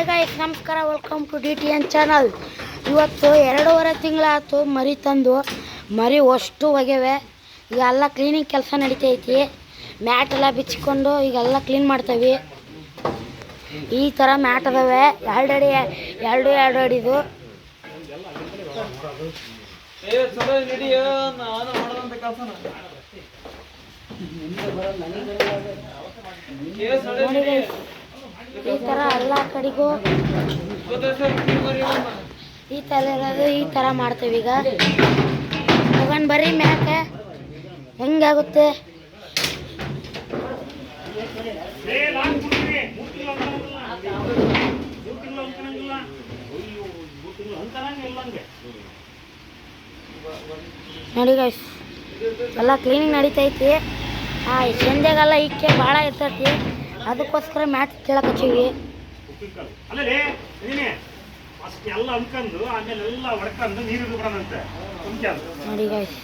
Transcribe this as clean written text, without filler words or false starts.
Guys ನಮಸ್ಕಾರ, welcome to DTN channel. ಇವತ್ತು 2.5 ತಿಂಗಳಾಯ್ತು ಮರಿ ತಂದು. ಮರಿ ಅಷ್ಟು ಒಗೆವೆ. ಈಗ ಎಲ್ಲ ಕ್ಲೀನಿಂಗ್ ಕೆಲಸ ನಡೀತೈತಿ. ಮ್ಯಾಟ್ ಎಲ್ಲ ಬಿಚ್ಚಿಕೊಂಡು ಈಗೆಲ್ಲ ಕ್ಲೀನ್ ಮಾಡ್ತೀವಿ. ಈ ಥರ ಮ್ಯಾಟ್ ಅದಾವೆ, 2 ಅಡಿದು. ನೋಡಿ ಗೈಸ್, ಈ ಥರ ಎಲ್ಲ ಕಡೆಗೂ ಈ ಥರ ಇರೋದು, ಈ ಥರ ಮಾಡ್ತೀವಿ. ಈಗ ತಗೊಂಡು ಬರ್ರಿ ಮ್ಯಾಕೆ ಹೆಂಗಾಗುತ್ತೆ. ನೋಡಿ ಗೈಸ್, ಎಲ್ಲ ಕ್ಲೀನಿಂಗ್ ನಡೀತೈತಿ. ಸಂಜೆಗೆಲ್ಲ ಇಕ್ಕೆ ಭಾಳ ಇರ್ತೈತಿ, ಅದಕ್ಕೋಸ್ಕರ ಮ್ಯಾಟ್ ಕೇಳಕ್ಕೆ ಹಚ್ಚೀವಿ. ನೋಡಿ ಗೈಸ್.